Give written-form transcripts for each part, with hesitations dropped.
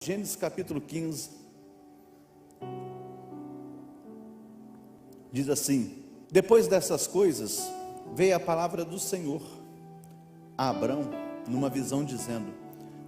Gênesis capítulo 15, diz assim: depois dessas coisas, veio a palavra do Senhor a Abrão, numa visão, dizendo: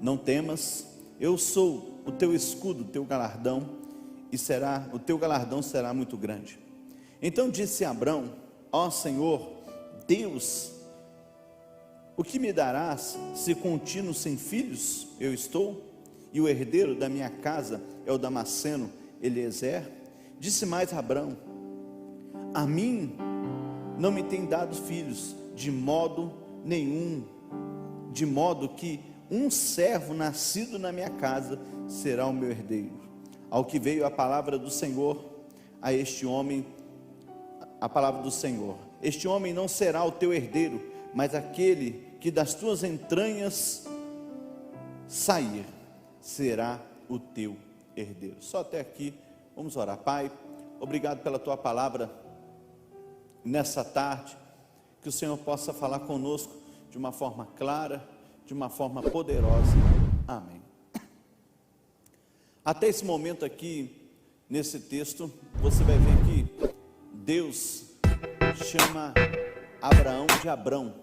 não temas, eu sou o teu escudo, o teu galardão, o teu galardão será muito grande. Então disse Abrão: ó Senhor, Deus, o que me darás, se contínuo sem filhos eu estou? E o herdeiro da minha casa é o Damasceno Eliezer. Disse mais Abrão: a mim não me tem dado filhos, de modo nenhum, de modo que um servo nascido na minha casa será o meu herdeiro. Ao que veio a palavra do Senhor a este homem, a palavra do Senhor: este homem não será o teu herdeiro, mas aquele que das tuas entranhas sair será o teu herdeiro. Só até aqui, vamos orar. Pai, obrigado pela tua palavra nessa tarde, que o Senhor possa falar conosco de uma forma clara, de uma forma poderosa. Amém. Até esse momento aqui, nesse texto, você vai ver que Deus chama Abraão de Abrão,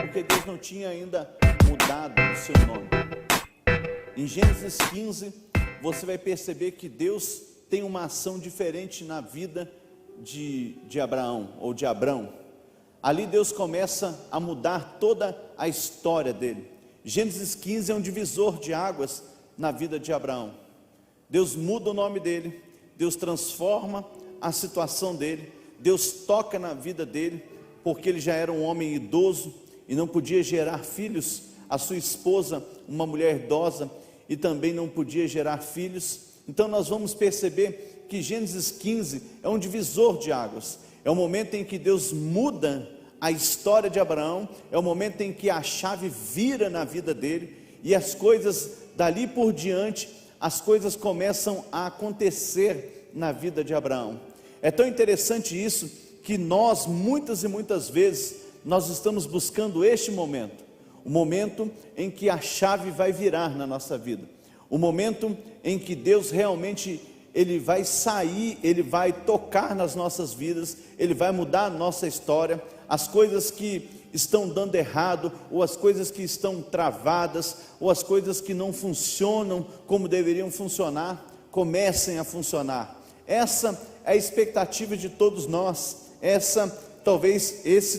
porque Deus não tinha ainda mudado o seu nome. Em Gênesis 15, você vai perceber que Deus tem uma ação diferente na vida de Abraão, ou de Abrão. Ali Deus começa a mudar toda a história dele. Gênesis 15 é um divisor de águas na vida de Abraão. Deus muda o nome dele, Deus transforma a situação dele, Deus toca na vida dele, porque ele já era um homem idoso e não podia gerar filhos. A sua esposa, uma mulher idosa, e também não podia gerar filhos. Então nós vamos perceber que Gênesis 15 é um divisor de águas. É o momento em que Deus muda a história de Abraão, é o momento em que a chave vira na vida dele, e as coisas dali por diante, as coisas começam a acontecer na vida de Abraão. É tão interessante isso, que nós muitas e muitas vezes, nós estamos buscando este momento, o momento em que a chave vai virar na nossa vida, o momento em que Deus realmente, Ele vai sair, Ele vai tocar nas nossas vidas, Ele vai mudar a nossa história. As coisas que estão dando errado, ou as coisas que estão travadas, ou as coisas que não funcionam como deveriam funcionar, comecem a funcionar. Essa é a expectativa de todos nós. Esse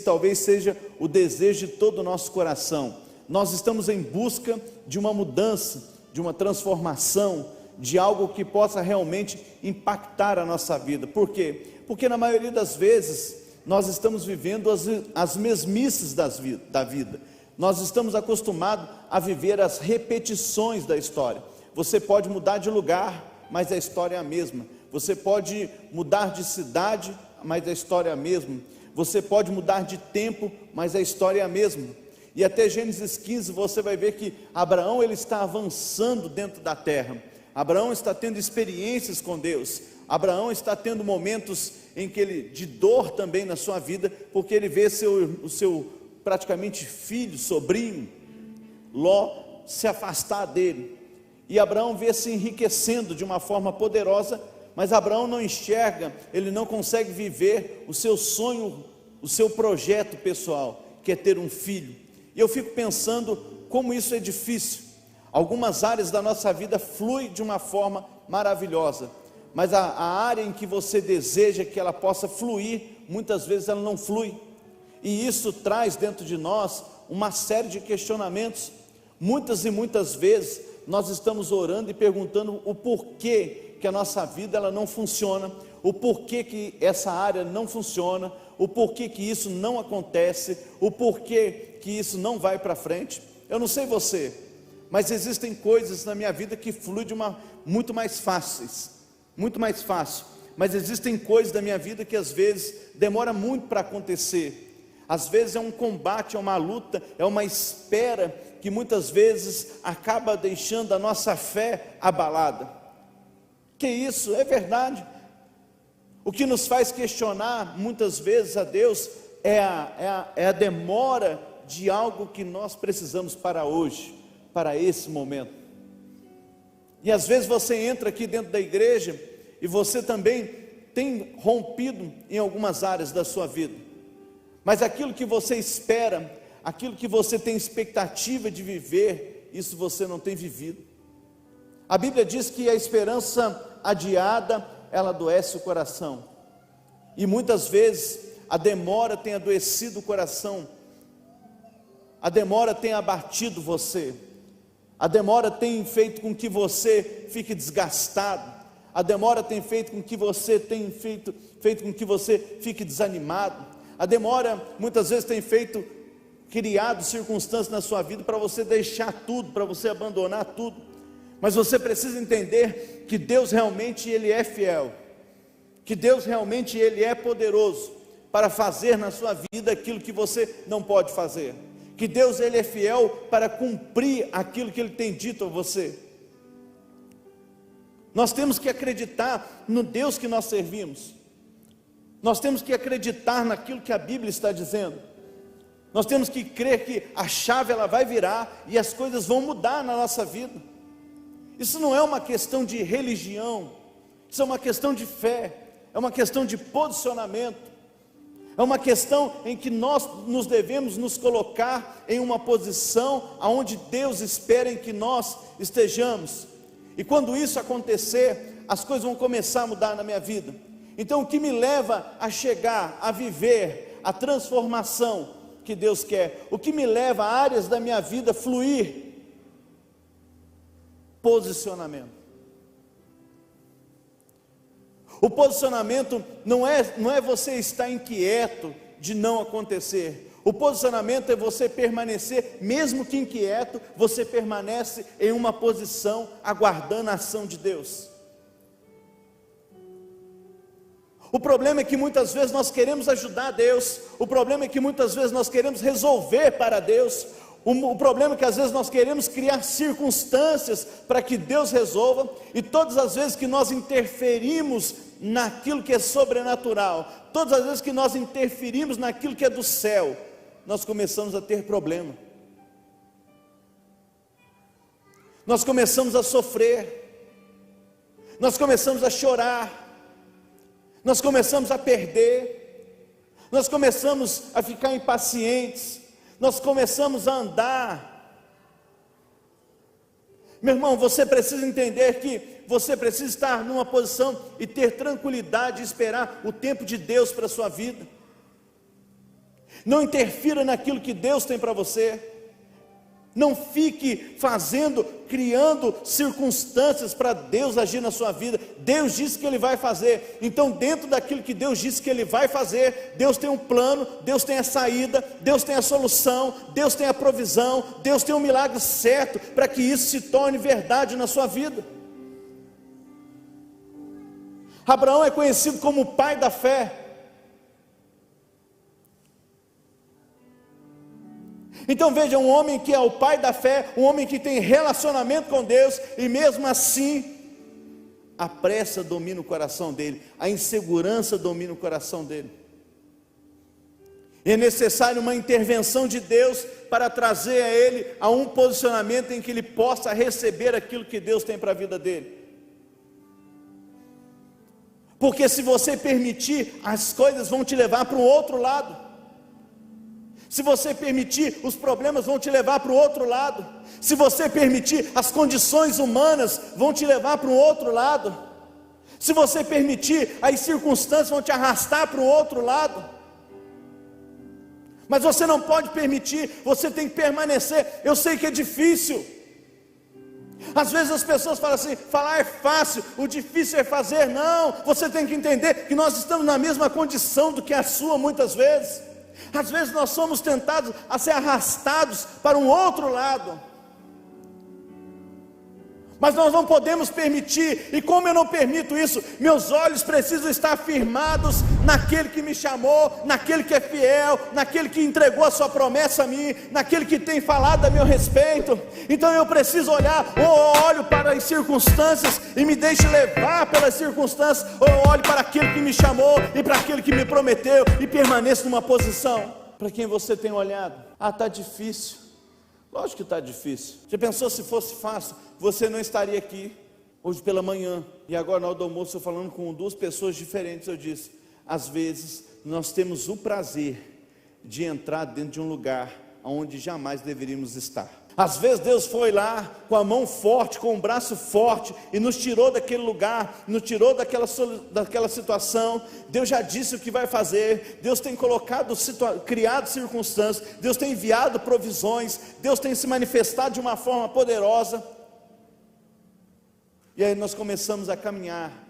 talvez seja o desejo de todo o nosso coração. Nós estamos em busca de uma mudança, de uma transformação, de algo que possa realmente impactar a nossa vida. Por quê? Porque na maioria das vezes nós estamos vivendo as mesmices da vida. Nós estamos acostumados a viver as repetições da história. Você pode mudar de lugar, mas a história é a mesma. Você pode mudar de cidade, mas a história é a mesma. Você pode mudar de tempo, mas a história é a mesma. E até Gênesis 15 você vai ver que Abraão, ele está avançando dentro da terra. Abraão está tendo experiências com Deus. Abraão está tendo momentos em que de dor também na sua vida, porque ele vê o seu praticamente filho, sobrinho, Ló, se afastar dele. E Abraão vê se enriquecendo de uma forma poderosa, mas Abraão não enxerga, ele não consegue viver o seu sonho, o seu projeto pessoal, que é ter um filho. E eu fico pensando como isso é difícil. Algumas áreas da nossa vida fluem de uma forma maravilhosa, mas a área em que você deseja que ela possa fluir, muitas vezes ela não flui, e isso traz dentro de nós uma série de questionamentos. Muitas e muitas vezes nós estamos orando e perguntando o porquê que a nossa vida ela não funciona, o porquê que essa área não funciona, o porquê que isso não acontece, o porquê que isso não vai para frente. Eu não sei você, mas existem coisas na minha vida que fluem muito mais fácil, mas existem coisas da minha vida que às vezes demora muito para acontecer. Às vezes é um combate, é uma luta, é uma espera que muitas vezes acaba deixando a nossa fé abalada. Que isso é verdade. O que nos faz questionar muitas vezes a Deus é a demora de algo que nós precisamos para hoje, para esse momento. E às vezes você entra aqui dentro da igreja e você também tem rompido em algumas áreas da sua vida, mas aquilo que você espera, aquilo que você tem expectativa de viver, isso você não tem vivido. A Bíblia diz que a esperança adiada, ela adoece o coração, e muitas vezes a demora tem adoecido o coração, a demora tem abatido você, a demora tem feito com que você fique desgastado, a demora tem feito com que você feito com que você fique desanimado, a demora muitas vezes tem criado circunstâncias na sua vida para você deixar tudo, para você abandonar tudo. Mas você precisa entender que Deus realmente Ele é fiel, que Deus realmente Ele é poderoso para fazer na sua vida aquilo que você não pode fazer, que Deus Ele é fiel para cumprir aquilo que Ele tem dito a você. Nós temos que acreditar no Deus que nós servimos, nós temos que acreditar naquilo que a Bíblia está dizendo, nós temos que crer que a chave ela vai virar e as coisas vão mudar na nossa vida. Isso não é uma questão de religião, isso é uma questão de fé, é uma questão de posicionamento, é uma questão em que nós nos devemos nos colocar em uma posição aonde Deus espera em que nós estejamos, e quando isso acontecer, as coisas vão começar a mudar na minha vida. Então o que me leva a chegar, a viver a transformação que Deus quer, o que me leva a áreas da minha vida fluir? Posicionamento. O posicionamento não é você estar inquieto de não acontecer. O posicionamento é você permanecer, mesmo que inquieto, você permanece em uma posição aguardando a ação de Deus. O problema é que muitas vezes nós queremos ajudar Deus, o problema é que muitas vezes nós queremos resolver para Deus, o problema é que às vezes nós queremos criar circunstâncias para que Deus resolva, e todas as vezes que nós interferimos naquilo que é sobrenatural, todas as vezes que nós interferimos naquilo que é do céu, nós começamos a ter problema, nós começamos a sofrer, nós começamos a chorar, nós começamos a perder, nós começamos a ficar impacientes, nós começamos a andar. Meu irmão, você precisa entender que você precisa estar numa posição e ter tranquilidade e esperar o tempo de Deus para a sua vida. Não interfira naquilo que Deus tem para você. Não fique criando circunstâncias para Deus agir na sua vida. Deus disse que Ele vai fazer, então dentro daquilo que Deus disse que Ele vai fazer, Deus tem um plano, Deus tem a saída, Deus tem a solução, Deus tem a provisão, Deus tem um milagre certo, para que isso se torne verdade na sua vida. Abraão é conhecido como o pai da fé. Então veja, um homem que é o pai da fé, um homem que tem relacionamento com Deus, e mesmo assim, a pressa domina o coração dele, a insegurança domina o coração dele. É necessário uma intervenção de Deus para trazer a ele a um posicionamento em que ele possa receber aquilo que Deus tem para a vida dele. Porque se você permitir, as coisas vão te levar para um outro lado. Se você permitir, os problemas vão te levar para o outro lado. Se você permitir, as condições humanas vão te levar para o outro lado. Se você permitir, as circunstâncias vão te arrastar para o outro lado. Mas você não pode permitir, você tem que permanecer. Eu sei que é difícil. Às vezes as pessoas falam assim, falar é fácil, o difícil é fazer. Não, você tem que entender que nós estamos na mesma condição do que a sua muitas vezes. Às vezes nós somos tentados a ser arrastados para um outro lado, mas nós não podemos permitir. E como eu não permito isso, meus olhos precisam estar firmados naquele que me chamou, naquele que é fiel, naquele que entregou a sua promessa a mim, naquele que tem falado a meu respeito. Então eu preciso olhar, ou eu olho para as circunstâncias e me deixo levar pelas circunstâncias, ou eu olho para aquele que me chamou e para aquele que me prometeu e permaneço numa posição. Para quem você tem olhado? Está difícil. Lógico que está difícil. Já pensou se fosse fácil, você não estaria aqui. Hoje pela manhã, e agora na hora do almoço, eu falando com duas pessoas diferentes, eu disse: às vezes nós temos o prazer de entrar dentro de um lugar onde jamais deveríamos estar. Às vezes Deus foi lá com a mão forte, com o braço forte, e nos tirou daquele lugar, nos tirou daquela situação. Deus já disse o que vai fazer, Deus tem criado circunstâncias, Deus tem enviado provisões, Deus tem se manifestado de uma forma poderosa, e aí nós começamos a caminhar.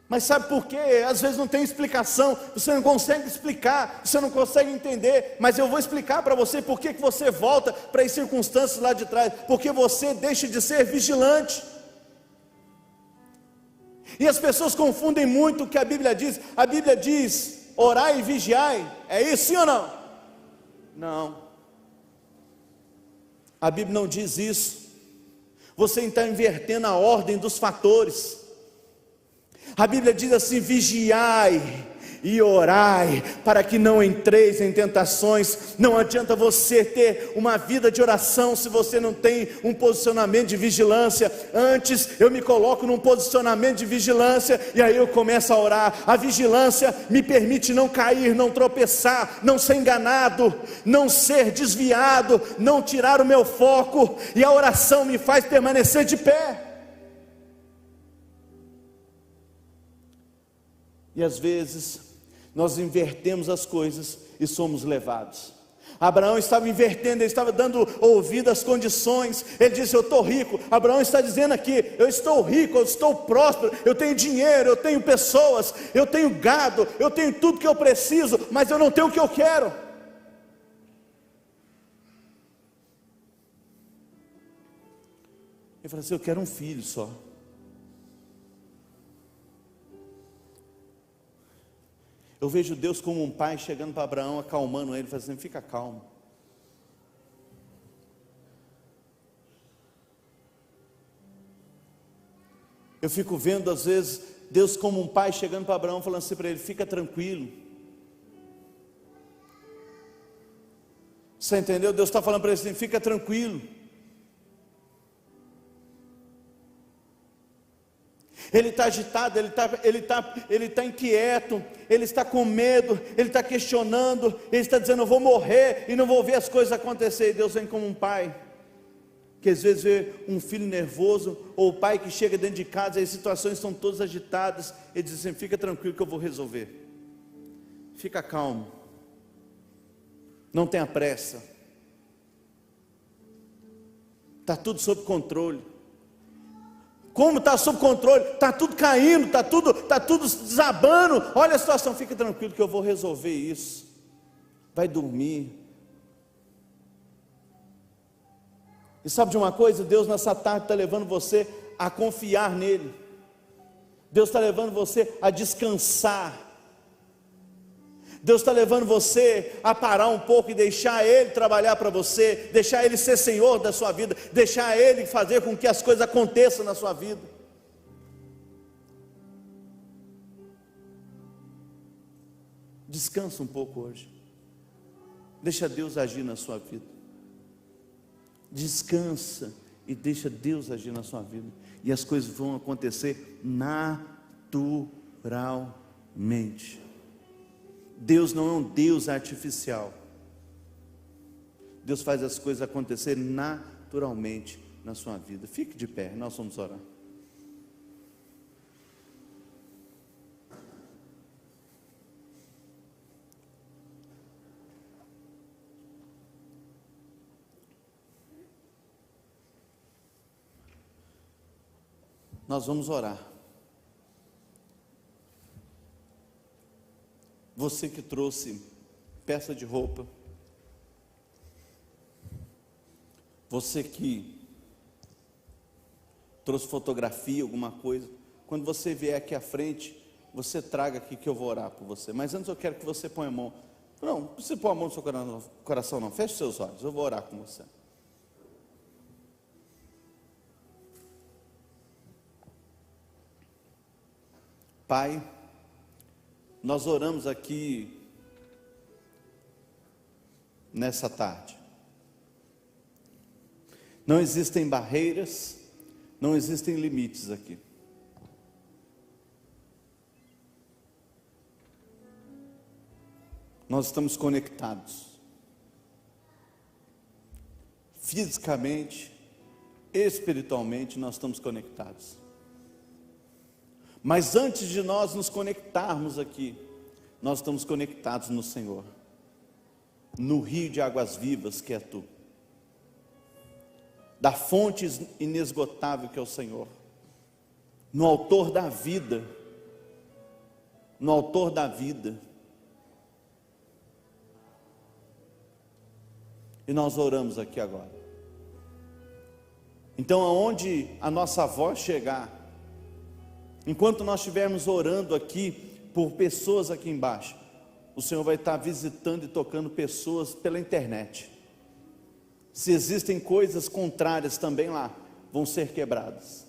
Mas sabe por quê? Às vezes não tem explicação, você não consegue explicar, você não consegue entender, mas eu vou explicar para você por que você volta para as circunstâncias lá de trás, porque você deixa de ser vigilante. E as pessoas confundem muito o que a Bíblia diz, orai e vigiai, é isso sim ou não? Não, a Bíblia não diz isso, você está invertendo a ordem dos fatores. A Bíblia diz assim: vigiai e orai, para que não entreis em tentações. Não adianta você ter uma vida de oração se você não tem um posicionamento de vigilância. Antes eu me coloco num posicionamento de vigilância, e aí eu começo a orar. A vigilância me permite não cair, não tropeçar, não ser enganado, não ser desviado, não tirar o meu foco, e a oração me faz permanecer de pé. E às vezes nós invertemos as coisas e somos levados. Abraão estava invertendo, ele estava dando ouvido às condições. Ele disse: eu estou rico. Abraão está dizendo aqui: eu estou rico, eu estou próspero, eu tenho dinheiro, eu tenho pessoas, eu tenho gado, eu tenho tudo que eu preciso, mas eu não tenho o que eu quero. Ele falou assim: eu quero um filho só. Eu vejo Deus como um pai chegando para Abraão, acalmando ele, falando assim: fica calmo. Eu fico vendo às vezes Deus como um pai chegando para Abraão, falando assim para ele: fica tranquilo. Você entendeu? Deus está falando para ele assim: fica tranquilo. Ele está agitado, ele está inquieto, ele está com medo, ele está questionando, ele está dizendo: eu vou morrer e não vou ver as coisas acontecer. E Deus vem como um pai, que às vezes vê um filho nervoso, ou o pai que chega dentro de casa e as situações estão todas agitadas, ele diz assim: fica tranquilo que eu vou resolver, fica calmo, não tenha pressa, está tudo sob controle. Como está sob controle? Está tudo caindo, está tudo desabando. Olha a situação, fica tranquilo que eu vou resolver isso. Vai dormir. E sabe de uma coisa? Deus nessa tarde está levando você a confiar nele. Deus está levando você a descansar. Deus está levando você a parar um pouco e deixar Ele trabalhar para você, deixar Ele ser Senhor da sua vida, deixar Ele fazer com que as coisas aconteçam na sua vida. Descansa um pouco hoje, deixa Deus agir na sua vida. Descansa e deixa Deus agir na sua vida, e as coisas vão acontecer naturalmente. Deus não é um Deus artificial. Deus faz as coisas acontecer naturalmente na sua vida. Fique de pé, nós vamos orar. Nós vamos orar. Você que trouxe peça de roupa, você que trouxe fotografia, alguma coisa, quando você vier aqui à frente, você traga aqui que eu vou orar por você. Mas antes eu quero que você ponha a mão. Não, não precisa pôr a mão no seu coração não, feche seus olhos, eu vou orar com você. Pai, nós oramos aqui nessa tarde. Não existem barreiras, Não existem limites aqui. Nós estamos conectados. Fisicamente, espiritualmente, nós estamos conectados. Mas antes de nós nos conectarmos aqui, nós estamos conectados no Senhor, no rio de águas vivas que é Tu, da fonte inesgotável que é o Senhor, no autor da vida, no autor da vida. E nós oramos aqui agora. Então, aonde a nossa voz chegar, enquanto nós estivermos orando aqui por pessoas aqui embaixo, o Senhor vai estar visitando e tocando pessoas pela internet. Se existem coisas contrárias também lá, vão ser quebradas.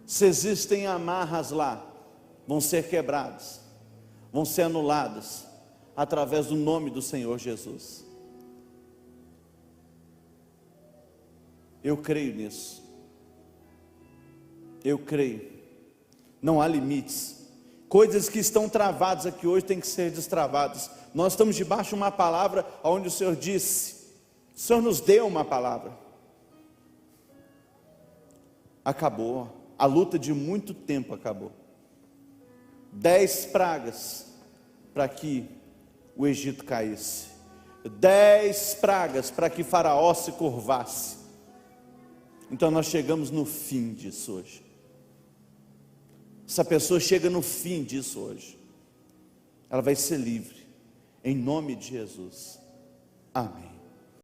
Se existem amarras lá, vão ser quebradas, vão ser anuladas, através do nome do Senhor Jesus. Eu creio nisso. Eu creio. Não há limites. Coisas que estão travadas aqui hoje têm que ser destravadas. Nós estamos debaixo de uma palavra onde o Senhor disse, o Senhor nos deu uma palavra. Acabou. A luta de muito tempo acabou. 10 pragas para que o Egito caísse. 10 pragas para que Faraó se curvasse. Então nós chegamos no fim disso hoje. Essa pessoa chega no fim disso hoje. Ela vai ser livre, em nome de Jesus. Amém.